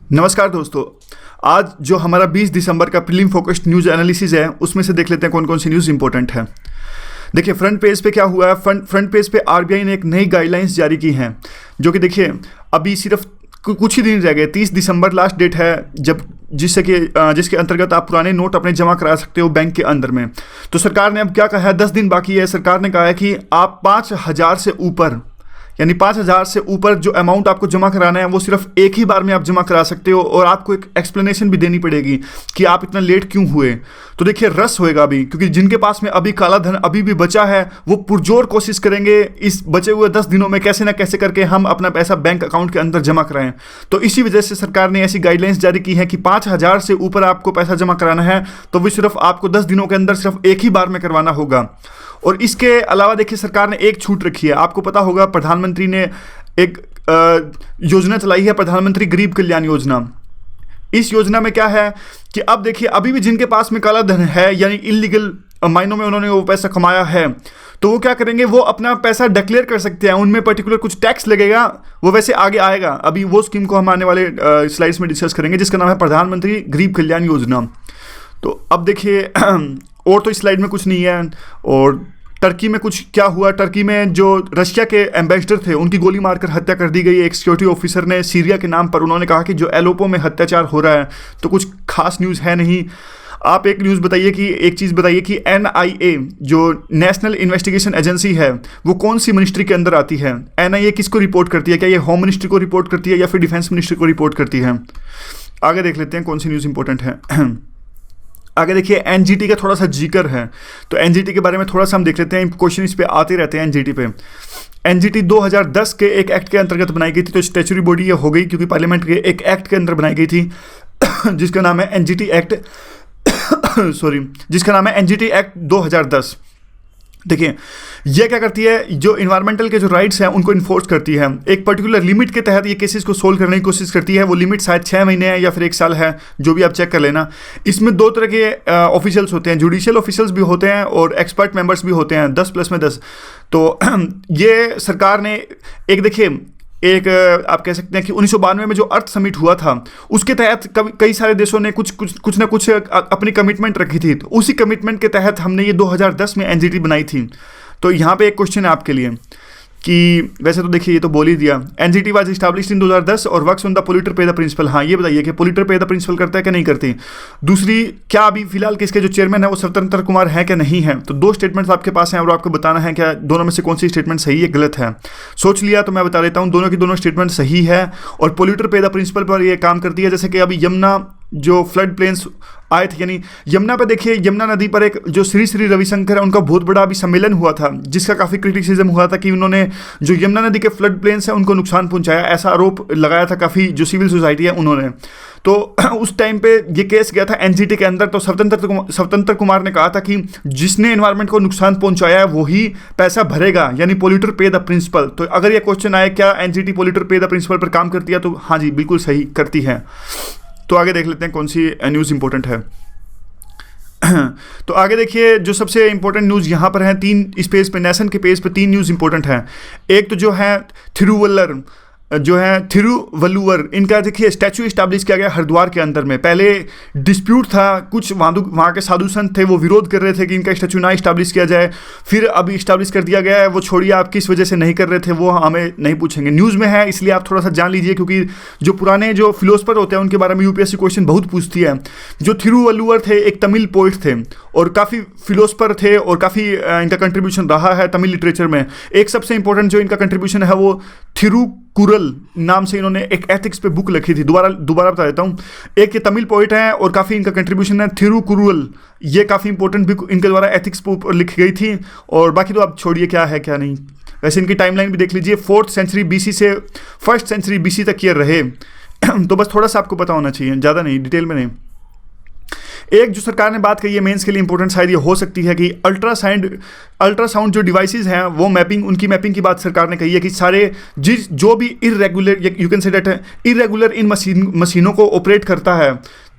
नमस्कार दोस्तों। आज जो हमारा 20 दिसंबर का प्रीलिम फोकस्ड न्यूज़ एनालिसिस है उसमें से देख लेते हैं कौन कौन सी न्यूज़ इंपॉर्टेंट है। देखिए फ्रंट पेज पे क्या हुआ है। फ्रंट पेज पे आरबीआई ने एक नई गाइडलाइंस जारी की हैं जो कि देखिए अभी सिर्फ कुछ ही दिन रह गए। 30 दिसंबर लास्ट डेट है जब जिसके अंतर्गत आप पुराने नोट अपने जमा करा सकते हो बैंक के अंदर में। तो सरकार ने अब क्या कहा है, 10 दिन बाकी है। सरकार ने कहा है कि आप 5,000 से ऊपर यानी 5,000 से ऊपर जो अमाउंट आपको जमा कराना है वो सिर्फ एक ही बार में आप जमा करा सकते हो और आपको एक एक्सप्लेनेशन भी देनी पड़ेगी कि आप इतना लेट क्यों हुए। तो देखिए रस होएगा अभी, क्योंकि जिनके पास में अभी काला धन अभी भी बचा है वो पुरजोर कोशिश करेंगे इस बचे हुए 10 दिनों में कैसे ना कैसे करके हम अपना पैसा बैंक अकाउंट के अंदर जमा कराएं। तो इसी वजह से सरकार ने ऐसी गाइडलाइंस जारी की है कि 5,000 से ऊपर आपको पैसा जमा कराना है तो वो सिर्फ आपको 10 दिनों के अंदर सिर्फ एक ही बार में करवाना होगा। और इसके अलावा देखिए सरकार ने एक छूट रखी है। आपको पता होगा प्रधानमंत्री ने एक योजना चलाई है, प्रधानमंत्री गरीब कल्याण योजना। इस योजना में क्या है कि अब देखिए अभी भी जिनके पास में काला धन है यानी इलीगल मायनों में उन्होंने वो पैसा कमाया है तो वो क्या करेंगे, वो अपना पैसा डिक्लेयर कर सकते हैं। उनमें पर्टिकुलर कुछ टैक्स लगेगा, वो वैसे आगे आएगा। अभी वो स्कीम को हम आने वाले स्लाइड्स में डिस्कस करेंगे जिसका नाम है प्रधानमंत्री गरीब कल्याण योजना। तो अब देखिए और तो इस स्लाइड में कुछ नहीं है। और टर्की में कुछ क्या हुआ, टर्की में जो रशिया के एम्बेसडर थे उनकी गोली मारकर हत्या कर दी गई। एक सिक्योरिटी ऑफिसर ने सीरिया के नाम पर उन्होंने कहा कि जो एलोपो में अत्याचार हो रहा है तो कुछ खास न्यूज़ है नहीं। आप एक न्यूज़ बताइए कि एक चीज़ बताइए कि एनआईए जो नेशनल इन्वेस्टिगेशन एजेंसी है वो कौन सी मिनिस्ट्री के अंदर आती है। एनआईए किसको रिपोर्ट करती है, क्या ये होम मिनिस्ट्री को रिपोर्ट करती है या फिर डिफेंस मिनिस्ट्री को रिपोर्ट करती है। आगे देख लेते हैं कौन सी न्यूज़ इंपॉर्टेंट है। आगे देखिए एनजीटी का थोड़ा सा जिक्र है तो एनजीटी के बारे में थोड़ा सा हम देख लेते हैं। क्वेश्चन इस पे आते रहते हैं एनजीटी पे। एनजीटी 2010 के एक एक्ट के अंतर्गत बनाई गई थी, तो स्टैच्यूटरी बॉडी ये हो गई क्योंकि पार्लियामेंट के एक एक्ट के अंदर बनाई गई थी जिसका नाम है एनजीटी एक्ट जिसका नाम है एनजीटी एक्ट 2010। देखिए ये क्या करती है, जो इन्वायरमेंटल के जो राइट्स हैं उनको इन्फोर्स करती है। एक पर्टिकुलर लिमिट के तहत ये केसेस को सोल्व करने की कोशिश करती है। वो लिमिट शायद 6 महीने है या फिर 1 साल है, जो भी आप चेक कर लेना। इसमें 2 तरह के ऑफिशियल्स होते हैं, जुडिशियल ऑफिशियल्स भी होते हैं और एक्सपर्ट मेंबर्स भी होते हैं, 10 प्लस में 10। तो ये सरकार ने एक देखिए एक आप कह सकते हैं कि 1992 में जो अर्थ समिट हुआ था उसके तहत कई सारे देशों ने कुछ ना कुछ अपनी कमिटमेंट रखी थी। तो उसी कमिटमेंट के तहत हमने ये 2010 में एनजीटी बनाई थी। तो यहाँ पे एक क्वेश्चन है आपके लिए कि वैसे तो देखिए ये तो बोल ही दिया, एनजीटी वाज इस्टेब्लिश्ड इन 2010 और वर्क्स ऑन द पोल्यूटर पे द प्रिंसिपल। हाँ ये बताइए कि पोल्यूटर पे द प्रिंसिपल करता है कि नहीं करती। दूसरी, क्या अभी फिलहाल किसके जो चेयरमैन है वो स्वतंत्र कुमार है क्या नहीं है। तो 2 स्टेटमेंट्स आपके पास हैं और आपको बताना है क्या दोनों में से कौन सी स्टेटमेंट सही है गलत है। सोच लिया तो मैं बता देता हूँ, दोनों की दोनों स्टेटमेंट सही है और पोल्यूटर पे द प्रिंसिपल पर ये काम करती है। जैसे कि अभी यमुना जो फ्लड प्लेन्स आए थे, यानी यमुना पे देखिए यमुना नदी पर एक जो श्री श्री रविशंकर है उनका बहुत बड़ा अभी सम्मेलन हुआ था जिसका काफ़ी क्रिटिसिज्म हुआ था कि उन्होंने जो यमुना नदी के फ्लड प्लेन्स हैं उनको नुकसान पहुंचाया, ऐसा आरोप लगाया था काफ़ी जो सिविल सोसाइटी है उन्होंने। तो उस टाइम पे ये केस गया था एनजीटी के अंदर। तो स्वतंत्र कुमार ने कहा था कि जिसने एनवायरनमेंट को नुकसान पहुंचाया है वही पैसा भरेगा, यानी पोल्यूटर पे द प्रिंसिपल। तो अगर ये क्वेश्चन आए क्या एनजीटी पोल्यूटर पे द प्रिंसिपल पर काम करती है, तो हाँ जी बिल्कुल सही करती है। तो आगे देख लेते हैं कौन सी न्यूज़ इंपॉर्टेंट है। तो आगे देखिए जो सबसे इंपॉर्टेंट न्यूज़ यहाँ पर है, 3 इस पेज पे, नेशन के पेज पे 3 न्यूज़ इंपॉर्टेंट है। एक तो जो है थिरुवल्लुवर, इनका देखिए स्टैचू इस्टेब्लिश किया गया हरिद्वार के अंदर में। पहले डिस्प्यूट था, कुछ वहाँ के साधु संत थे वो विरोध कर रहे थे कि इनका स्टैचू ना इस्टेब्लिश किया जाए, फिर अभी इस्टेब्लिश कर दिया गया है। वो छोड़िए आप किस वजह से नहीं कर रहे थे वो हमें नहीं पूछेंगे, न्यूज़ में है इसलिए आप थोड़ा सा जान लीजिए क्योंकि जो पुराने जो फिलोसफर होते हैं उनके बारे में यूपीएससी क्वेश्चन बहुत पूछती है। जो थिरुवल्लुवर थे एक तमिल पोइट थे और काफ़ी फिलोसफर थे और काफ़ी इनका कंट्रीब्यूशन रहा है तमिल लिटरेचर में। एक सबसे इंपॉर्टेंट जो इनका कंट्रीब्यूशन है वो थिरुकुरल नाम से इन्होंने एक एथिक्स पे बुक लिखी थी। दोबारा बता देता हूँ, एक ये तमिल पोइट है और काफ़ी इनका कंट्रीब्यूशन है थिरुकुरल। ये काफ़ी इंपॉर्टेंट बुक इनके द्वारा एथिक्स पे ऊपर लिखी गई थी। और बाकी तो आप छोड़िए क्या है क्या नहीं। वैसे इनकी टाइमलाइन भी देख लीजिए, 4th सेंचुरी बीसी से 1st सेंचुरी बीसी तक ये रहे। तो बस थोड़ा सा आपको पता होना चाहिए, ज़्यादा नहीं, डिटेल में नहीं। एक जो सरकार ने बात कही है मेंस के लिए इंपॉर्टेंट शायद ये हो सकती है कि अल्ट्रासाउंड जो डिवाइसेस हैं वो उनकी मैपिंग की बात सरकार ने कही है कि सारे जो भी irregular, you can say that irregular in मशीनों को ऑपरेट करता है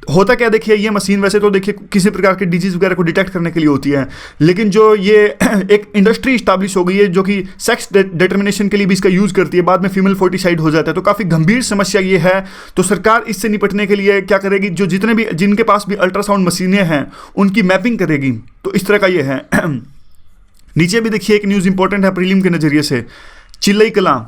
होता क्या, देखिए ये मशीन वैसे तो देखिए किसी प्रकार के डिजीज वगैरह को डिटेक्ट करने के लिए होती है, लेकिन जो ये एक इंडस्ट्री इस्टेब्लिश हो गई है जो कि सेक्स डिटर्मिनेशन के लिए भी इसका यूज़ करती है, बाद में फीमेल फोर्टिसाइड हो जाता है, तो काफ़ी गंभीर समस्या ये है। तो सरकार इससे निपटने के लिए क्या करेगी, जो जितने भी जिनके पास भी अल्ट्रासाउंड मशीनें हैं उनकी मैपिंग करेगी। तो इस तरह का ये है। नीचे भी देखिए एक न्यूज़ इंपॉर्टेंट है प्रीलिम के नज़रिए से, चिल्लई कलां।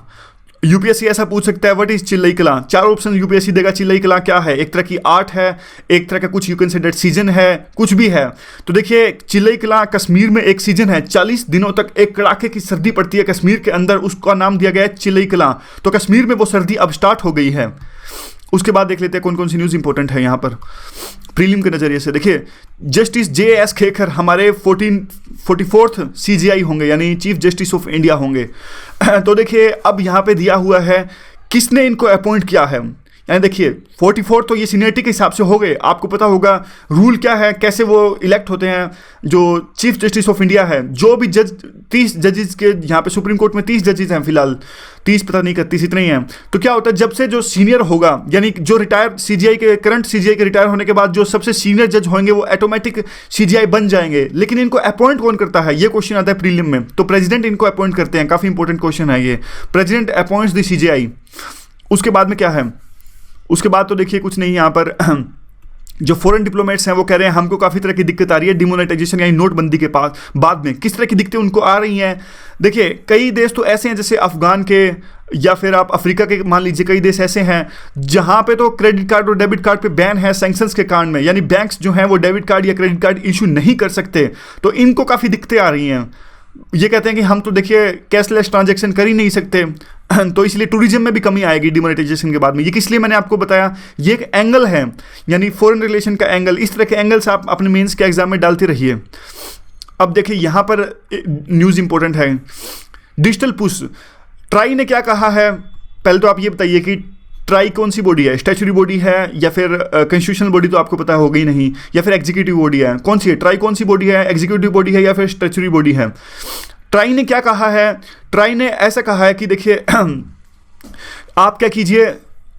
यूपीएससी ऐसा पूछ सकता है, what is Chillai Kalan. 4 option UPSC देगा। चिल्लई कलां क्या है, एक तरह की आर्ट है, एक तरह का कुछ you can say that season है, कुछ भी है। तो देखिए चिल्लई कलां कश्मीर में एक सीजन है, 40 दिनों तक एक कड़ाके की सर्दी पड़ती है कश्मीर के अंदर, उसका नाम दिया गया है चिल्लई कलां। तो कश्मीर में वो सर्दी अब स्टार्ट हो गई है। उसके बाद देख लेते हैं कौन कौन सी न्यूज़ इंपॉर्टेंट है यहाँ पर प्रीलिम के नज़रिए से। देखिए जस्टिस JS खेखर हमारे 44th CJI होंगे, यानी चीफ जस्टिस ऑफ इंडिया होंगे। तो देखिए अब यहाँ पे दिया हुआ है किसने इनको अपॉइंट किया है, यानी देखिए 44 तो ये सीनियरिटी के हिसाब से हो गए। आपको पता होगा रूल क्या है, कैसे वो इलेक्ट होते हैं। जो चीफ जस्टिस ऑफ इंडिया है, जो भी जज 30 जजेस के यहाँ पे सुप्रीम कोर्ट में 30 जजेस हैं फिलहाल, 30 पता नहीं 31 इतने ही हैं। तो क्या होता है, जब से जो सीनियर होगा, यानी जो रिटायर CJI के करंट CJI के रिटायर होने के बाद जो सबसे सीनियर जज होंगे वो ऑटोमेटिक CJI बन जाएंगे। लेकिन इनको अपॉइंट कौन करता है, ये क्वेश्चन आता है प्रीलिम में। तो प्रेसिडेंट इनको अपॉइंट करते हैं, काफ़ी इंपॉर्टेंट क्वेश्चन है ये, प्रेसिडेंट अपॉइंट्स द CJI। उसके बाद में क्या है, उसके बाद तो देखिए कुछ नहीं यहाँ पर। जो फॉरेन डिप्लोमेट्स हैं वो कह रहे हैं हमको काफ़ी तरह की दिक्कत आ रही है डिमोनेटाइजेशन यानी नोटबंदी के पास बाद में। किस तरह की दिक्कतें उनको आ रही हैं, देखिए कई देश तो ऐसे हैं जैसे अफगान के, या फिर आप अफ्रीका के मान लीजिए, कई देश ऐसे हैं जहाँ पे तो क्रेडिट कार्ड और डेबिट कार्ड पे बैन है सैंक्शंस के कारण में, यानी बैंक्स जो हैं वो डेबिट कार्ड या क्रेडिट कार्ड इशू नहीं कर सकते। तो इनको काफ़ी दिक्कतें आ रही हैं। ये कहते हैं कि हम तो देखिए कैशलेस ट्रांजैक्शन कर ही नहीं सकते, तो इसलिए टूरिज्म में भी कमी आएगी डिमोनेटाइजेशन के बाद में। ये किस लिए मैंने आपको बताया, ये एक एंगल है, यानी फॉरेन रिलेशन का एंगल। इस तरह के एंगल्स आप अपने मेंस के एग्जाम में डालते रहिए। अब देखिए यहाँ पर न्यूज़ इंपॉर्टेंट है, डिजिटल पुश। ट्राई ने क्या कहा है, पहले तो आप ये बताइए कि ट्राई कौन सी बॉडी है, स्टैच्यूटरी बॉडी है या फिर कॉन्स्टिट्यूशनल बॉडी, तो आपको पता हो गई नहीं, या फिर एग्जीक्यूटिव बॉडी है, कौन सी है ट्राई, कौन सी बॉडी है, एग्जीक्यूटिव बॉडी है या फिर स्टैच्यूटरी बॉडी है। ट्राई ने क्या कहा है, ट्राई ने ऐसा कहा है कि देखिए आप क्या कीजिए,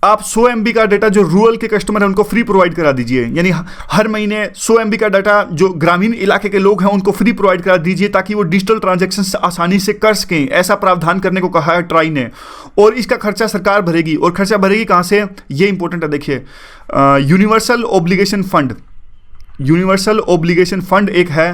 आप 100 MB का डाटा जो रूरल के कस्टमर हैं उनको फ्री प्रोवाइड करा दीजिए, यानी हर महीने 100 MB का डाटा जो ग्रामीण इलाके के लोग हैं उनको फ्री प्रोवाइड करा दीजिए ताकि वो डिजिटल ट्रांजैक्शन आसानी से कर सकें। ऐसा प्रावधान करने को कहा है ट्राई ने, और इसका खर्चा सरकार भरेगी। और खर्चा भरेगी कहाँ से, ये इंपॉर्टेंट है। देखिए universal obligation fund, universal obligation fund एक है,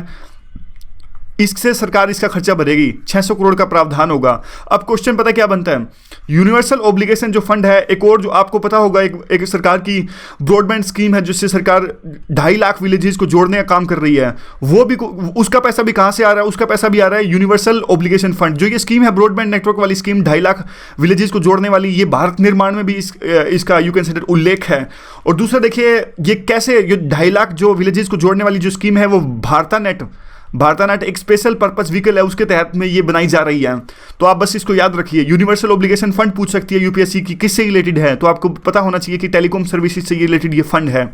इससे सरकार इसका खर्चा भरेगी, 600 करोड़ का प्रावधान होगा। अब क्वेश्चन पता क्या बनता है, यूनिवर्सल ऑब्लिगेशन जो फंड है, एक और जो आपको पता होगा एक सरकार की ब्रॉडबैंड स्कीम है जिससे सरकार 2.5 लाख विलेजेस को जोड़ने का काम कर रही है, वो भी उसका पैसा भी कहाँ से आ रहा है, उसका पैसा भी आ रहा है यूनिवर्सल ऑब्लिगेशन फंड। जो ये स्कीम है ब्रॉडबैंड नेटवर्क वाली स्कीम 2.5 लाख विलेजेस को जोड़ने वाली, ये भारत निर्माण में भी इसका यू कैन से उल्लेख है। और दूसरा देखिए ये कैसे, ये 2.5 लाख जो विलेजेस को जोड़ने वाली जो स्कीम है वो भारतानेट एक स्पेशल पर्पस व्हीकल है, उसके तहत में ये बनाई जा रही है। तो आप बस इसको याद रखिए। यूनिवर्सल ऑब्लिगेशन फंड पूछ सकती है यूपीएससी की किससे रिलेटेड है, तो आपको पता होना चाहिए कि टेलीकॉम सर्विसेज से ये रिलेटेड ये फंड है।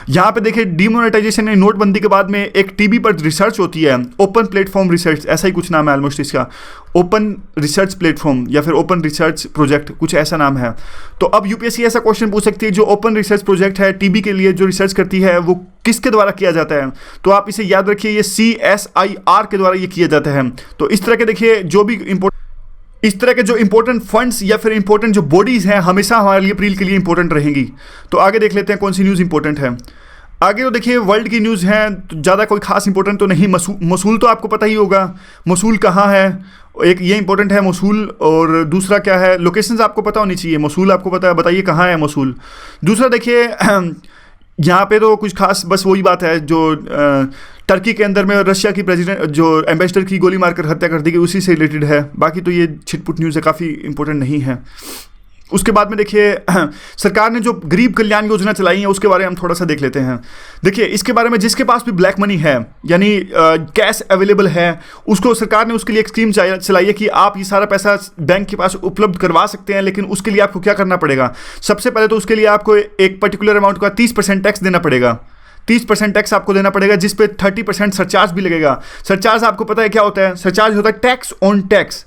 यहाँ पे देखिए डिमोनेटाइजेशन यानी नोटबंदी के बाद में एक टीबी पर रिसर्च होती है, ओपन प्लेटफॉर्म रिसर्च, ऐसा ही कुछ नाम है ऑलमोस्ट इसका, ओपन रिसर्च प्लेटफॉर्म या फिर ओपन रिसर्च प्रोजेक्ट, कुछ ऐसा नाम है। तो अब यूपीएससी ऐसा क्वेश्चन पूछ सकती है, जो ओपन रिसर्च प्रोजेक्ट है टीबी के लिए जो रिसर्च करती है वो किसके द्वारा किया जाता है, तो आप इसे याद रखिए, ये CSIR के द्वारा ये किया जाता है। तो इस तरह के देखिए जो भी इस तरह के जो इंपॉर्टेंट फंड्स या फिर इंपॉर्टेंट जो बॉडीज हैं हमेशा हमारे लिए अप्रैल के लिए इंपॉर्टेंट रहेंगी। तो आगे देख लेते हैं कौन सी न्यूज़ इंपॉर्टेंट है। आगे तो देखिए वर्ल्ड की न्यूज़ है, तो ज़्यादा कोई खास इंपॉर्टेंट तो नहीं। मसूल तो आपको पता ही होगा, मसूल कहाँ है, एक ये इंपॉर्टेंट है मसूल। और दूसरा क्या है, लोकेशंस आपको पता होनी चाहिए। मसूल आपको पता है, बताइए कहाँ है मसूल। दूसरा देखिए यहाँ पे तो कुछ खास बस वही बात है जो टर्की के अंदर में रशिया की प्रेसिडेंट जो एम्बेसडर की गोली मारकर हत्या कर दी गई उसी से रिलेटेड है। बाकी तो ये छिटपुट न्यूज़ है, काफ़ी इंपॉर्टेंट नहीं है। उसके बाद में देखिए सरकार ने जो गरीब कल्याण योजना चलाई है उसके बारे में हम थोड़ा सा देख लेते हैं। देखिए इसके बारे में जिसके पास भी ब्लैक मनी है यानी कैश अवेलेबल है, उसको सरकार ने उसके लिए एक स्कीम चलाई है कि आप ये सारा पैसा बैंक के पास उपलब्ध करवा सकते हैं। लेकिन उसके लिए आपको क्या करना पड़ेगा, सबसे पहले तो उसके लिए आपको एक पर्टिकुलर अमाउंट का 30% टैक्स देना पड़ेगा। 30% टैक्स आपको देना पड़ेगा, जिस पे 30% सरचार्ज भी लगेगा। सरचार्ज आपको पता है क्या होता है, सरचार्ज होता है टैक्स ऑन टैक्स।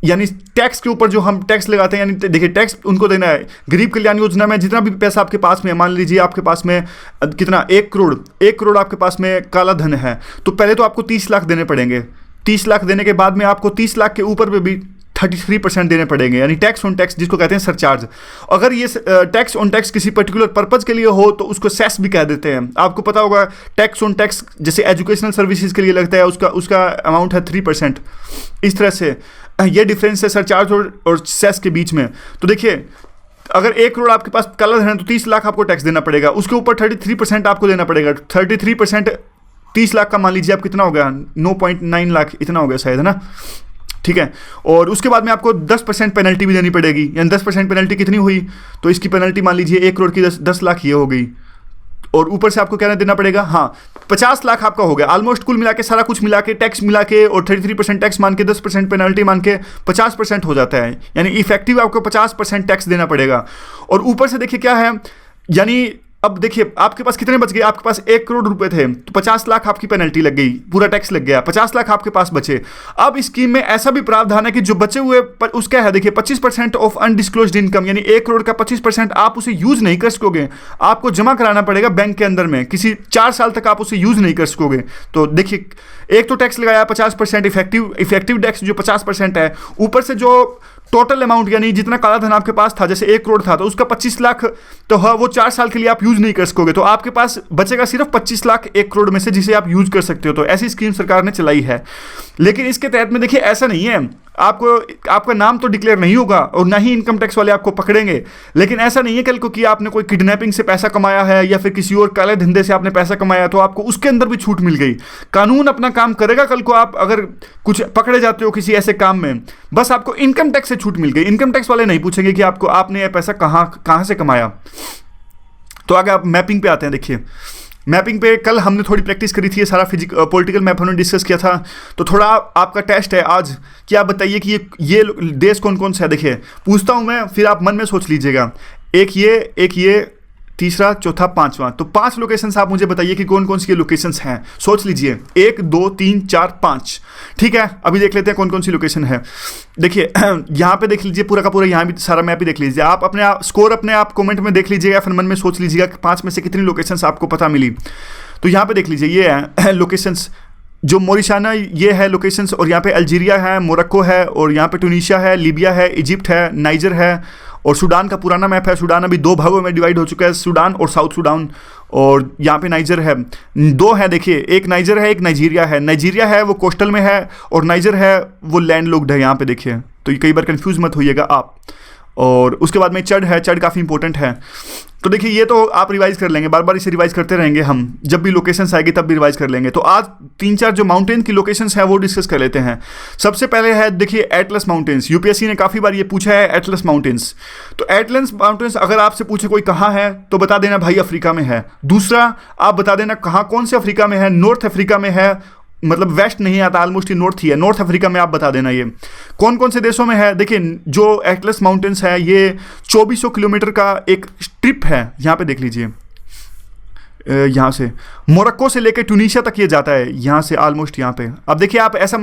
यानी टैक्स के ऊपर जो हम टैक्स लगाते हैं, यानी देखिए टैक्स उनको देना है। गरीब कल्याण योजना में जितना भी पैसा आपके पास में, मान लीजिए आपके पास में कितना 1 करोड़ आपके पास में काला धन है, तो पहले तो आपको 30 लाख देने पड़ेंगे। 30 लाख देने के बाद में आपको 30 लाख के ऊपर पे भी 33% देने पड़ेंगे, यानी टैक्स ऑन टैक्स जिसको कहते हैं सरचार्ज। अगर ये टैक्स ऑन टैक्स किसी पर्टिकुलर पर्पज के लिए हो तो उसको सेस भी कह देते हैं। आपको पता होगा टैक्स ऑन टैक्स जैसे एजुकेशनल सर्विसेज के लिए लगता है, उसका अमाउंट है 3%। इस तरह से ये डिफरेंस है सरचार्ज और सेस के बीच में। तो देखिए अगर 1 करोड़ आपके पास काला धन है तो 30 लाख आपको टैक्स देना पड़ेगा, उसके ऊपर 33% आपको देना पड़ेगा। 33% 30 लाख का मान लीजिए आप कितना हो गया, 9.9 लाख इतना हो गया शायद, है ना, ठीक है। और उसके बाद में आपको 10% पेनल्टी भी देनी पड़ेगी, यानी 10% पेनल्टी कितनी हुई, तो इसकी पेनल्टी मान लीजिए 1 करोड़ की 10 लाख ये हो गई। और ऊपर से आपको क्या देना पड़ेगा, हाँ 50 लाख आपका हो गया ऑलमोस्ट, कुल मिला के सारा कुछ मिला के टैक्स मिला के और 33% टैक्स मान के 10% पेनल्टी मान के 50% हो जाता है, यानी इफेक्टिव आपको 50% टैक्स देना पड़ेगा। और ऊपर से देखिए क्या है, यानी अब देखिए आपके पास कितने बच गए, आपके पास 1 करोड़ रुपए थे तो 50 लाख आपकी पेनल्टी लग गई, पूरा टैक्स लग गया, 50 लाख आपके पास बचे। अब इस स्कीम में ऐसा भी प्रावधान है कि जो बचे हुए उसका है देखिए 25% ऑफ अनडिस्क्लोज्ड इनकम, यानी 1 करोड़ का 25% आप उसे यूज नहीं कर सकोगे, आपको जमा कराना पड़ेगा बैंक के अंदर में, किसी 4 साल तक आप उसे यूज नहीं कर सकोगे। तो देखिए एक तो टैक्स लगाया 50% इफेक्टिव टैक्स जो 50% है, ऊपर से जो टोटल अमाउंट यानी जितना काला धन आपके पास था, जैसे 1 करोड़ था तो उसका 25 लाख तो हाँ वो 4 साल के लिए आप यूज नहीं कर सकोगे, तो आपके पास बचेगा सिर्फ 25 लाख 1 करोड़ में से जिसे आप यूज कर सकते हो। तो ऐसी स्कीम सरकार ने चलाई है, लेकिन इसके तहत में देखिए ऐसा नहीं है, आपका नाम तो डिक्लेयर नहीं होगा और ना ही इनकम टैक्स वाले आपको पकड़ेंगे, लेकिन ऐसा नहीं है कल को कि आपने कोई किडनैपिंग से पैसा कमाया है या फिर किसी और काले धंधे से आपने पैसा कमाया तो आपको उसके अंदर भी छूट मिल गई। कानून अपना काम करेगा, कल को आप अगर कुछ पकड़े जाते हो किसी ऐसे काम में, बस आपको इनकम टैक्स से छूट मिल गई, इनकम टैक्स वाले नहीं पूछेंगे कि आपने यह पैसा कहाँ से कमाया। तो आगे आप मैपिंग पे आते हैं। देखिए मैपिंग पे कल हमने थोड़ी प्रैक्टिस करी थी, ये सारा पॉलिटिकल मैप हमने डिस्कस किया था, तो थोड़ा आपका टेस्ट है आज कि आप बताइए कि ये देश कौन कौन सा है। देखिए पूछता हूँ मैं, फिर आप मन में सोच लीजिएगा, एक ये तीसरा चौथा पांचवा, तो 5 लोकेशंस आप मुझे बताइए कि कौन कौन सी लोकेशंस हैं। सोच लीजिए 1 2 3 4 5, ठीक है। अभी देख लेते हैं कौन कौन सी लोकेशन है। देखिए यहाँ पे देख लीजिए पूरा का पूरा, यहाँ भी सारा मैप ही देख लीजिए आप, अपने स्कोर अपने आप कमेंट में देख लीजिएगा, फिर मन में सोच लीजिएगा कि 5 में से कितनी लोकेशंस आपको पता मिली। तो यहाँ पे देख लीजिए ये है लोकेशंस, जो मोरिशाना ये है लोकेशंस, और यहाँ पे अल्जीरिया है, मोरक्को है, और यहाँ पे ट्यूनीशिया है, लीबिया है, इजिप्ट है, नाइजर है, और सूडान का पुराना मैप है। सूडान अभी 2 भागों में डिवाइड हो चुका है, सूडान और साउथ सूडान, और यहाँ पे नाइजर है, 2 है। देखिए एक नाइजर है, एक नाइजीरिया है। नाइजीरिया है वो कोस्टल में है, और नाइजर है वो लैंडलॉक्ड है। यहाँ पे देखिए, तो कई बार कंफ्यूज मत होइएगा आप। और उसके बाद में चड है, चड काफ़ी इंपॉर्टेंट है। तो देखिए ये तो आप रिवाइज कर लेंगे, बार बार इसे रिवाइज करते रहेंगे हम, जब भी लोकेशंस आएगी तब भी रिवाइज कर लेंगे। तो आज 3-4 जो माउंटेन की लोकेशंस हैं वो डिस्कस कर लेते हैं। सबसे पहले है देखिए एटलस माउंटेन्स, यूपीएससी ने काफ़ी बार ये पूछा है एटलस माउंटेन्स। तो एटलस माउंटेन्स अगर आपसे पूछे कोई कहाँ है तो बता देना भाई अफ्रीका में है। दूसरा आप बता देना कौन से अफ्रीका में है, नॉर्थ अफ्रीका में है, मतलब वेस्ट नहीं आता, ऑलमोस्ट ही नॉर्थ ही है, नॉर्थ अफ्रीका में आप बता देना ये कौन कौन से देशों में है। देखिए जो एटलस माउंटेन्स है ये 2400 किलोमीटर का एक स्ट्रिप है, यहाँ पे देख लीजिए, यहाँ से मोरक्को से लेकर ट्यूनीशिया तक ये जाता है, यहाँ से ऑलमोस्ट यहाँ पे। अब देखिए आप ऐसा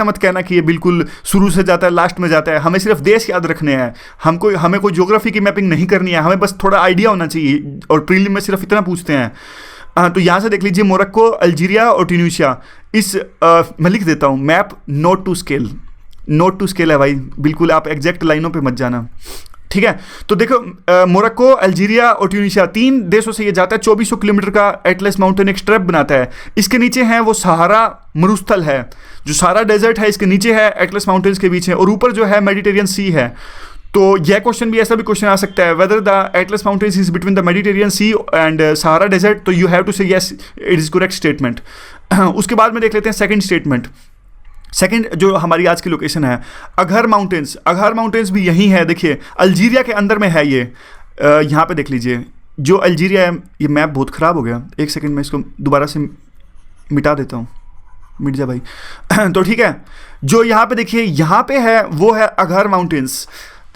मत कहना कि ये बिल्कुल शुरू से जाता है लास्ट में जाता है, हमें सिर्फ देश याद रखने हैं, हमें कोई ज्योग्राफी की मैपिंग नहीं करनी है, हमें बस थोड़ा आइडिया होना चाहिए, और प्रीलिम में सिर्फ इतना पूछते हैं। तो यहाँ से देख लीजिए मोरक्को, अल्जीरिया और ट्यूनीशिया। मैं लिख देता हूँ मैप, नोट टू स्केल है भाई, बिल्कुल आप एग्जैक्ट लाइनों पे मत जाना, ठीक है। तो देखो मोरक्को, अल्जीरिया और ट्यूनीशिया 3 देशों से ये जाता है। 2400 किलोमीटर का एटलस माउंटेन एक स्ट्रेप बनाता है। इसके नीचे है वो सहारा मरुस्थल है, जो सहारा डेजर्ट है इसके नीचे है, एटलस माउंटेन्स के बीच है, और ऊपर जो है मेडिटेरियन सी है। तो यह क्वेश्चन भी, ऐसा भी क्वेश्चन आ सकता है, whether the Atlas mountains is between the Mediterranean sea and Sahara desert, तो you have to say yes it is correct statement. उसके बाद में देख लेते हैं सेकंड स्टेटमेंट। सेकंड जो हमारी आज की लोकेशन है अघर माउंटेन्स भी यही है। देखिए अल्जीरिया के अंदर में है ये, यहाँ पे देख लीजिए जो अल्जीरिया है। ये मैप बहुत ख़राब हो गया, एक सेकंड में इसको दोबारा से मिटा देता हूँ, मिट जा भाई। तो ठीक है, जो यहाँ पे देखिए यहाँ पे है वो है अघर माउंटेन्स।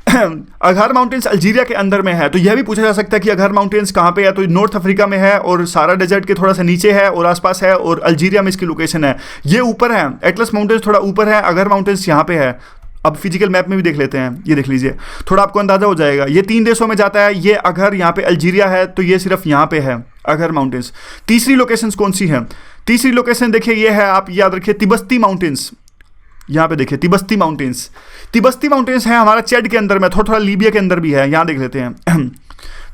अघर माउंटेन्स अल्जीरिया के अंदर में है। तो यह भी पूछा जा सकता है कि अघर माउंटेन्स कहाँ पे है, तो नॉर्थ अफ्रीका में है और सहारा डेजर्ट के थोड़ा सा नीचे है और आसपास है, और अल्जीरिया में इसकी लोकेशन है। ये ऊपर है, एटलस माउंटेन्स थोड़ा ऊपर है, अघर माउंटेन्स यहाँ पे है, अब फिजिकल मैप में भी देख लेते हैं, ये देख लीजिए, थोड़ा आपको अंदाजा हो जाएगा। ये 3 देशों में जाता है, ये अगर यहाँ पे अल्जीरिया है तो ये सिर्फ यहाँ पे है अगर माउंटेन्स। तीसरी लोकेशन कौन सी है? तीसरी लोकेशन देखिए ये है, आप याद रखिए, तिबस्ती माउंटेन्स। यहाँ पे देखिए तिबस्ती माउंटेन्स, तिबस्ती माउंटेन्स है हमारा चैड के अंदर में, थोड़ा थोड़ा लीबिया के अंदर भी है, यहाँ देख लेते हैं।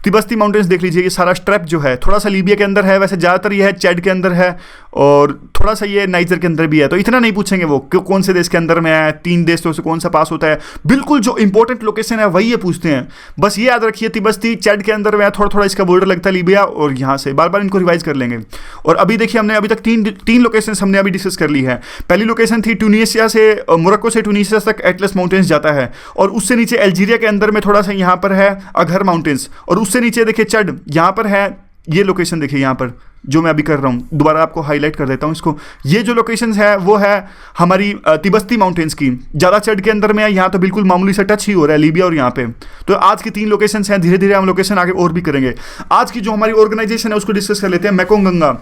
तिबस्ती माउंटेन्स देख लीजिए, ये सारा स्ट्रेप जो है थोड़ा सा लीबिया के अंदर है, वैसे ज़्यादातर ये है चैड के अंदर है, और थोड़ा सा ये नाइजर के अंदर भी है। तो इतना नहीं पूछेंगे वो कि कौन से देश के अंदर में है, 3 देशों से कौन सा पास होता है, बिल्कुल जो इंपॉर्टेंट लोकेशन है वही ये पूछते हैं। बस ये याद रखिए तिबस्ती चैड के अंदर में है, थोड़ा थोड़ा इसका बॉर्डर लगता है लीबिया, और यहाँ से बार बार इनको रिवाइज कर लेंगे। और अभी देखिए हमने अभी तक तीन लोकेशन हमने अभी डिस्कस कर ली है। पहली लोकेशन थी ट्यूनीशिया से, मोरक्को से ट्यूनीशिया तक एटलस माउंटेन्स जाता है, और उससे नीचे अल्जीरिया के अंदर में थोड़ा सा यहाँ पर है अघर माउंटेन्स, और उससे नीचे देखिए चड, यहाँ पर है ये लोकेशन देखिए यहाँ पर जो मैं अभी कर रहा हूँ, दोबारा आपको हाईलाइट कर देता हूँ इसको। ये जो लोकेशंस है वो है हमारी तिबस्ती माउंटेन्स की, ज़्यादा चढ़ के अंदर में है, यहाँ तो बिल्कुल मामूली सा टच ही हो रहा है लीबिया और यहाँ पे। तो आज की 3 लोकेशंस हैं, धीरे धीरे हम लोकेशन आगे और भी करेंगे। आज की जो हमारी ऑर्गेनाइजेशन है उसको डिस्कस कर लेते हैं। मेकोंग गंगा,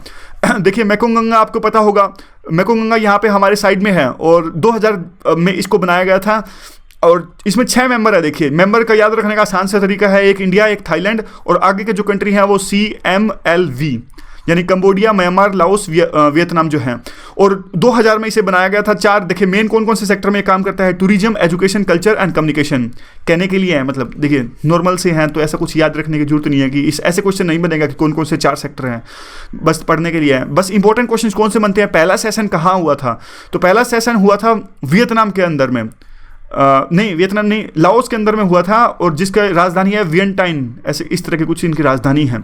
देखिए मेकोंग गंगा आपको पता होगा, मेकोंग गंगा यहाँ पे हमारे साइड में है, और 2000 में इसको बनाया गया था, और इसमें 6 मेंबर है। देखिए मेंबर का याद रखने का आसान सा तरीका है, एक इंडिया, एक थाईलैंड, और आगे के जो कंट्री हैं वो CMLV, यानी कंबोडिया, म्यांमार, लाओस, वियतनाम जो हैं। और 2000 में इसे बनाया गया था। 4 देखिए मेन कौन कौन से सेक्टर में काम करता है, tourism, education, culture and communication. कहने के लिए है, मतलब देखिए नॉर्मल से हैं तो ऐसा कुछ याद रखने की जरूरत नहीं है कि इस ऐसे क्वेश्चन नहीं बनेगा कि कौन कौन से 4 सेक्टर हैं, बस पढ़ने के लिए है। बस इंपॉर्टेंट क्वेश्चन कौन से बनते हैं, पहला सेशन कहाँ हुआ था, तो पहला सेशन हुआ था वियतनाम के अंदर में, नहीं वियतनाम नहीं, लाओस के अंदर में हुआ था, और जिसका राजधानी है वियंटाइन, ऐसे इस तरह की कुछ इनकी राजधानी है,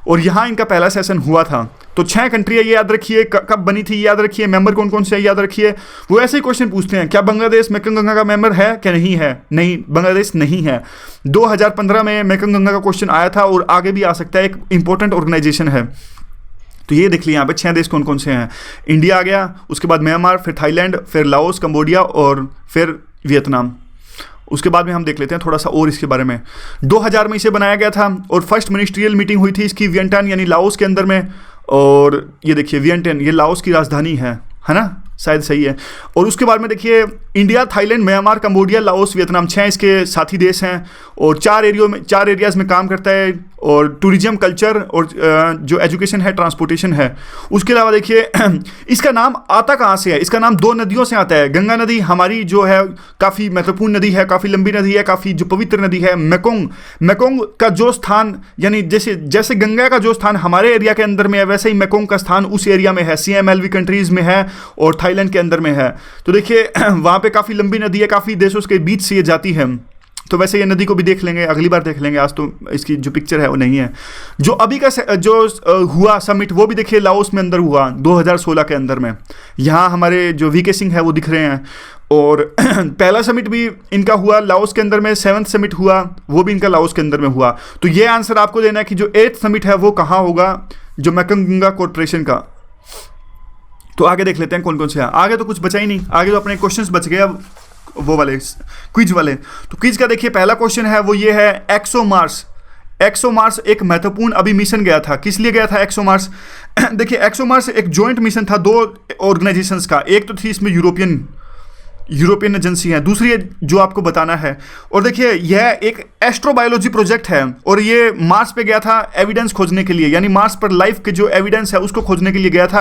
और यहाँ इनका पहला सेशन हुआ था। तो 6 कंट्री है, ये याद रखिए, कब बनी थी याद रखिए, मेंबर कौन कौन से है याद रखिए। वो ऐसे ही क्वेश्चन पूछते हैं, क्या बांग्लादेश मेकोंग गंगा का मेंबर है क्या नहीं है? नहीं, बांग्लादेश नहीं है। 2015 में मेकोंग गंगा का क्वेश्चन आया था, और आगे भी आ सकता है, एक इंपॉर्टेंट ऑर्गेनाइजेशन है। तो ये देख लिया यहाँ पे 6 देश कौन कौन से हैं। इंडिया आ गया, उसके बाद म्यांमार, फिर थाईलैंड, फिर लाओस, कंबोडिया, और फिर वियतनाम। उसके बाद में हम देख लेते हैं थोड़ा सा और इसके बारे में। 2000 में इसे बनाया गया था, और फर्स्ट मिनिस्ट्रियल मीटिंग हुई थी इसकी वियंटाइन यानी लाओस के अंदर में, और ये देखिए वियंटाइन ये लाओस की राजधानी है ना, शायद सही है। और उसके बाद में देखिए India, Thailand, Myanmar, Cambodia, Laos, Vietnam 6 इसके साथी देश हैं, और 4 एरियाज़ में काम करता है, और टूरिज्म, कल्चर, और जो एजुकेशन है, ट्रांसपोर्टेशन है। उसके अलावा देखिए इसका नाम आता कहाँ से है, इसका नाम 2 नदियों से आता है। गंगा नदी हमारी जो है काफ़ी महत्वपूर्ण नदी है, काफ़ी लंबी नदी है, काफ़ी जो पवित्र नदी है। मेकोंग का जो स्थान, यानी जैसे गंगा का जो स्थान हमारे एरिया के अंदर में है, वैसे ही मेकोंग का स्थान उस एरिया में है, CMLV कंट्रीज़ में है, और थाईलैंड के अंदर में है। तो देखिए वहाँ पे काफ़ी लंबी नदी है, काफ़ी देशों के बीच से ये जाती है। तो वैसे ये नदी को भी देख लेंगे, अगली बार देख लेंगे, आज तो इसकी जो पिक्चर है वो नहीं है। जो अभी का जो हुआ समिट वो भी देखिए लाओस में अंदर हुआ 2016 के अंदर में। यहाँ हमारे जो VK सिंह है वो दिख रहे हैं, और पहला समिट भी इनका हुआ लाओस के अंदर में, 7th समिट हुआ वो भी इनका लाओस के अंदर में हुआ। तो ये आंसर आपको देना है कि जो 8th समिट है वो कहाँ होगा, जो मेकोंग गंगा कॉर्पोरेशन का। तो आगे देख लेते हैं कौन कौन से हैं। आगे तो कुछ बचा ही नहीं, आगे तो अपने क्वेश्चंस बच गए अब वो वाले क्विज वाले। तो क्विज का देखिए पहला क्वेश्चन है वो ये है, एक्सोमार्स। एक्सोमार्स एक महत्वपूर्ण अभी मिशन गया था, किस लिए गया था एक्सोमार्स? देखिए एक्सोमार्स एक जॉइंट मिशन था 2 ऑर्गेनाइजेशंस का, एक तो थी इसमें यूरोपियन एजेंसी है, दूसरी जो आपको बताना है। और देखिए यह एक एस्ट्रोबायोलॉजी प्रोजेक्ट है, और ये मार्स पे गया था एविडेंस खोजने के लिए, यानी मार्स पर लाइफ के जो एविडेंस है उसको खोजने के लिए गया था,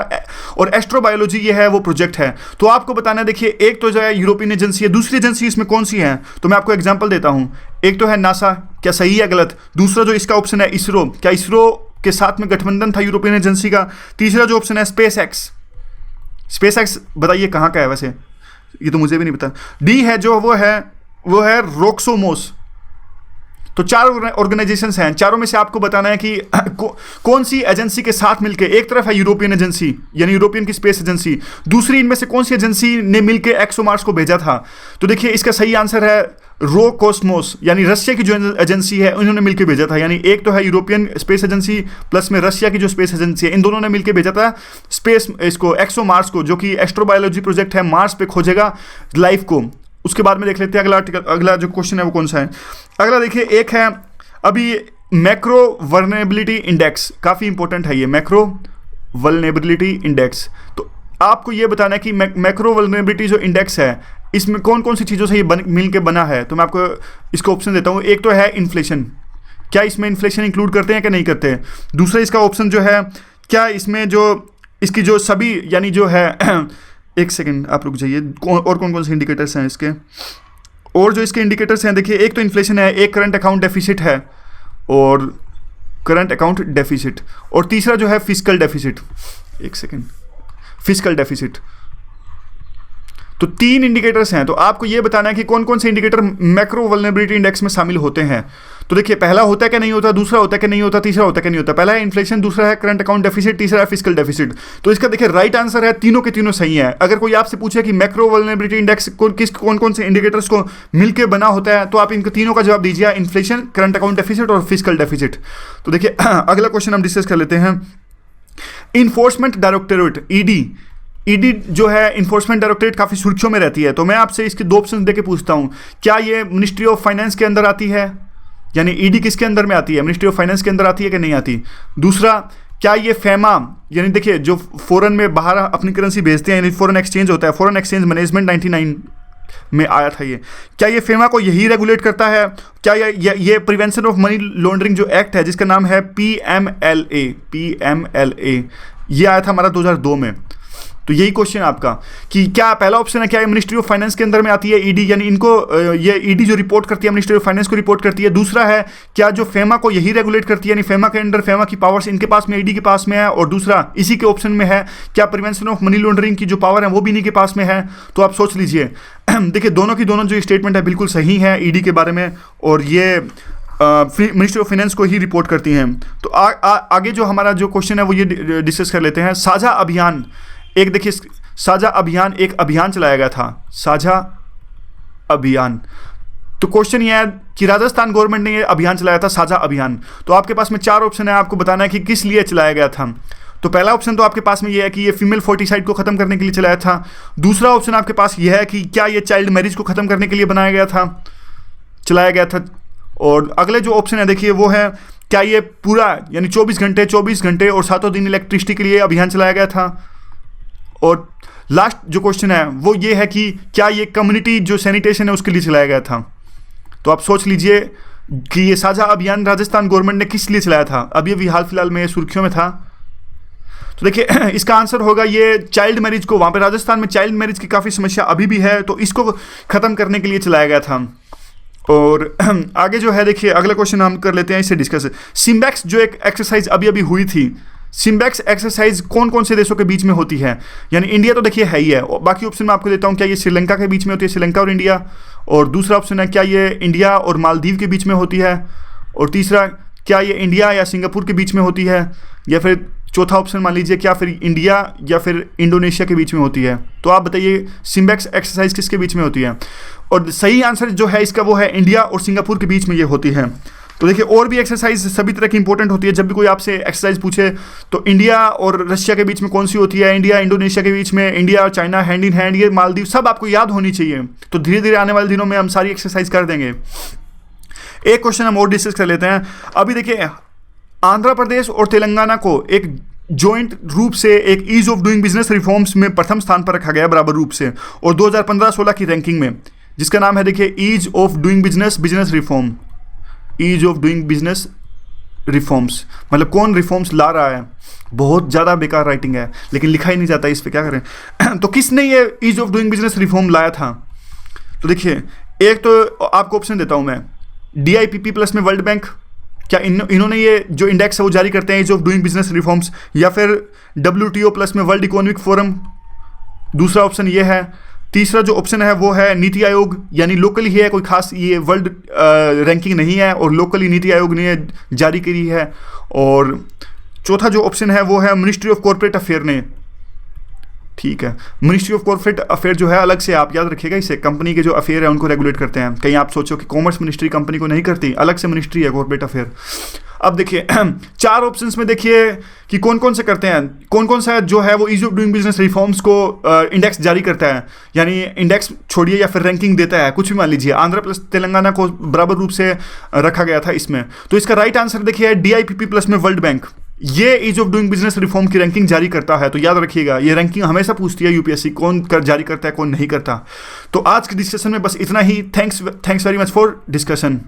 और एस्ट्रोबायोलॉजी ये है वो प्रोजेक्ट है। तो आपको बताना है, देखिए एक तो जो है यूरोपियन एजेंसी है, दूसरी एजेंसी इसमें कौन सी है? तो मैं आपको एग्जाम्पल देता हूँ। एक तो है नासा, क्या सही है गलत? दूसरा जो इसका ऑप्शन है इसरो, क्या इसरो के साथ में गठबंधन था यूरोपियन एजेंसी का? तीसरा जो ऑप्शन है स्पेस एक्स बताइए कहाँ का है, वैसे ये तो मुझे भी नहीं पता। डी है जो वो है रोक्सोमोस। तो 4 ऑर्गेनाइजेशंस हैं, चारों में से आपको बताना है कि कौन सी एजेंसी के साथ मिलके, एक तरफ है यूरोपियन एजेंसी यानी यूरोपियन की स्पेस एजेंसी, दूसरी इनमें से कौन सी एजेंसी ने मिलके एक्सोमार्स को भेजा था? तो देखिए इसका सही आंसर है रोकोस्मोस, यानी रशिया की जो एजेंसी है उन्होंने मिलकर भेजा था। यानी एक तो है यूरोपियन स्पेस एजेंसी प्लस में रशिया की जो स्पेस एजेंसी है, इन दोनों ने मिलकर भेजा था स्पेस इसको एक्सोमार्स को, जो कि एस्ट्रोबायोलॉजी प्रोजेक्ट है, मार्स पे खोजेगा लाइफ को। उसके बाद में देख लेते हैं अगला जो क्वेश्चन है वो कौन सा है। अगला देखिए एक है अभी मैक्रो वल्नरेबिलिटी इंडेक्स, काफ़ी इंपॉर्टेंट है ये मैक्रो वल्नरेबिलिटी इंडेक्स। तो आपको ये बताना है कि मैक्रो वल्नरेबिलिटी जो इंडेक्स है इसमें कौन कौन सी चीज़ों से ये मिल के बना है, तो मैं आपको इसका ऑप्शन देता हूँ। एक तो है इन्फ्लेशन, क्या इसमें इन्फ्लेशन इंक्लूड करते हैं कि नहीं करते हैं। दूसरा इसका ऑप्शन जो है, क्या इसमें जो इसकी जो सभी यानी जो है एक सेकेंड आप रुक जाइए, और कौन कौन से इंडिकेटर्स हैं इसके, और जो इसके इंडिकेटर्स हैं देखिए, एक तो इन्फ्लेशन है, एक करंट अकाउंट डेफिसिट है और करंट अकाउंट डेफिसिट, और तीसरा जो है फिस्कल डेफिसिट, एक सेकेंड, फिस्कल डेफिसिट। तो 3 इंडिकेटर्स हैं, तो आपको ये बताना है कि कौन कौन से इंडिकेटर मैक्रो वल्नरेबिलिटी इंडेक्स में शामिल होते हैं। तो देखिए, पहला होता है कि नहीं होता, दूसरा होता है कि नहीं होता, तीसरा होता है कि नहीं होता। पहला है इन्फ्लेशन, दूसरा है करंट अकाउंट डेफिसिट, तीसरा है फिस्कल डेफिसिट। तो इसका देखिए राइट आंसर है तीनों के तीनों सही है। अगर कोई आपसे पूछे कि मैक्रो वल्नरेबिलिटी इंडेक्स कौन कौन से इंडिकेटर्स को मिलकर बना होता है, तो आप इनके तीनों का जवाब दीजिए, इन्फ्लेशन, करंट अकाउंट डेफिसिट और फिस्कल डेफिसिट। तो देखिए अगला क्वेश्चन हम डिस्कस कर लेते हैं। इन्फोर्समेंट डायरेक्टोरेट ईडी जो है इन्फोर्समेंट डायरेक्टोरेट काफ़ी सुर्खियों में रहती है। तो मैं आपसे इसके 2 ऑप्शन देके पूछता हूँ, क्या ये मिनिस्ट्री ऑफ फाइनेंस के अंदर आती है, यानी ईडी किसके अंदर में आती है, मिनिस्ट्री ऑफ फाइनेंस के अंदर आती है कि नहीं आती। दूसरा, क्या ये फेमा, यानी देखिए जो फॉरेन में बाहर अपनी करेंसी भेजते हैं, यानी फॉरेन एक्सचेंज होता है, फॉरेन एक्सचेंज मैनेजमेंट 99 में आया था ये, क्या ये फेमा को यही रेगुलेट करता है। क्या ये प्रिवेंशन ऑफ मनी लॉन्ड्रिंग जो एक्ट है जिसका नाम है PMLA, ये आया था हमारा 2002 में। तो यही क्वेश्चन आपका कि क्या पहला ऑप्शन है, क्या ये मिनिस्ट्री ऑफ फाइनेंस के अंदर में आती है ईडी, यानी इनको ये ईडी जो रिपोर्ट करती है मिनिस्ट्री ऑफ फाइनेंस को रिपोर्ट करती है। दूसरा है, क्या जो फेमा को यही रेगुलेट करती है, यानी फेमा के अंदर फेमा की पावर्स इनके पास में, ईडी के पास में है। और दूसरा इसी के ऑप्शन में है, क्या प्रिवेंशन ऑफ मनी लॉन्ड्रिंग की जो पावर है वो भी इन्हीं के पास में है। तो आप सोच लीजिए देखिए दोनों की दोनों जो स्टेटमेंट है बिल्कुल सही है ईडी के बारे में, और ये मिनिस्ट्री ऑफ फाइनेंस को ही रिपोर्ट करती हैं। तो आगे जो हमारा जो क्वेश्चन है वो ये डिस्कस कर लेते हैं। साझा अभियान, एक देखिए साझा अभियान, एक अभियान चलाया गया था, साझा अभियान। तो क्वेश्चन ये है कि राजस्थान गवर्नमेंट ने ये अभियान चलाया था, साझा अभियान। तो आपके पास में 4 ऑप्शन है, आपको बताना है कि किस लिए चलाया गया था। तो पहला ऑप्शन तो आपके पास में ये है कि ये फीमेल फोर्टिसाइड को खत्म करने के लिए चलाया था। दूसरा ऑप्शन आपके पास ये है कि क्या ये चाइल्ड मैरिज को खत्म करने के लिए बनाया गया था, चलाया गया था। और अगले जो ऑप्शन है देखिए वो है, क्या ये पूरा यानी 24 घंटे और 7 दिन इलेक्ट्रिसिटी के लिए अभियान चलाया गया था। और लास्ट जो क्वेश्चन है वो ये है कि क्या ये कम्युनिटी जो सैनिटेशन है उसके लिए चलाया गया था। तो आप सोच लीजिए कि ये साझा अभियान राजस्थान गवर्नमेंट ने किस लिए चलाया था, अभी अभी हाल फिलहाल में सुर्खियों में था। तो देखिए इसका आंसर होगा ये चाइल्ड मैरिज को, वहाँ पे राजस्थान में चाइल्ड मैरिज की काफ़ी समस्या अभी भी है, तो इसको ख़त्म करने के लिए चलाया गया था। और आगे जो है देखिए अगला क्वेश्चन हम कर लेते हैं, इससे डिस्कस। सिम्बैक्स जो एक एक्सरसाइज अभी अभी हुई थी, सिम्बैक्स एक्सरसाइज कौन कौन से देशों के बीच में होती है, यानी इंडिया तो देखिए है ही है, और बाकी ऑप्शन मैं आपको देता हूँ। क्या ये श्रीलंका के बीच में होती है, श्रीलंका और इंडिया। और दूसरा ऑप्शन है, क्या ये इंडिया और मालदीव के बीच में होती है। और तीसरा, क्या ये इंडिया या सिंगापुर के बीच में होती है। या फिर चौथा ऑप्शन मान लीजिए, क्या फिर इंडिया या फिर इंडोनेशिया के बीच में होती है। तो आप बताइए सिम्बैक्स एक्सरसाइज किसके बीच में होती है। और सही आंसर जो है इसका वो है इंडिया और सिंगापुर के बीच में ये होती है। तो देखिए और भी एक्सरसाइज सभी तरह की इंपॉर्टेंट होती है। जब भी कोई आपसे एक्सरसाइज पूछे तो इंडिया और रशिया के बीच में कौन सी होती है, इंडिया इंडोनेशिया के बीच में, इंडिया और चाइना हैंड इन हैंड, ये मालदीव, सब आपको याद होनी चाहिए। तो धीरे धीरे आने वाले दिनों में हम सारी एक्सरसाइज कर देंगे। एक क्वेश्चन हम और डिस्कस कर लेते हैं। अभी देखिए आंध्र प्रदेश और तेलंगाना को एक जॉइंट रूप से एक ease of doing business reforms में प्रथम स्थान पर रखा गया बराबर रूप से, और 2015-16 की रैंकिंग में, जिसका नाम है देखिए ease of doing business reform, ease of doing business reforms, मतलब कौन रिफॉर्म्स ला रहा है। बहुत ज़्यादा बेकार राइटिंग है लेकिन लिखा ही नहीं जाता, इस पर क्या करें। तो किसने ये ease of doing business reform लाया था। तो देखिए एक तो आपको ऑप्शन देता हूँ मैं, DIPP प्लस में वर्ल्ड बैंक, क्या इन्होंने ये जो इंडेक्स है वो जारी करते हैं ease of doing business reforms, या फिर WTO प्लस में वर्ल्ड इकोनॉमिक फोरम, दूसरा ऑप्शन ये है। तीसरा जो ऑप्शन है वो है नीति आयोग, यानी लोकली है, कोई खास ये वर्ल्ड रैंकिंग नहीं है और लोकली नीति आयोग ने जारी करी है। और चौथा जो ऑप्शन है वो है मिनिस्ट्री ऑफ कॉर्पोरेट अफेयर ने, ठीक है। मिनिस्ट्री ऑफ कॉर्पोरेट अफेयर जो है अलग से, आप याद रखिएगा इसे, कंपनी के जो अफेयर है उनको रेगुलेट करते हैं। कहीं आप सोचो कि कॉमर्स मिनिस्ट्री कंपनी को नहीं करती, अलग से मिनिस्ट्री है कॉर्पोरेट अफेयर। अब देखिए 4 ऑप्शंस में देखिए कि कौन कौन से करते हैं, कौन कौन सा जो है वो ease of doing business reforms को इंडेक्स जारी करता है, यानी इंडेक्स छोड़िए या फिर रैंकिंग देता है, कुछ भी मान लीजिए। आंध्र प्लस तेलंगाना को बराबर रूप से रखा गया था इसमें। तो इसका राइट आंसर देखिए DIPP प्लस में वर्ल्ड बैंक, ये ease of doing business reform की रैंकिंग जारी करता है। तो याद रखिएगा, ये रैंकिंग हमेशा पूछती है यूपीएससी कौन जारी करता है कौन नहीं करता। तो आज के डिस्कशन में बस इतना ही। Thanks very much for discussion.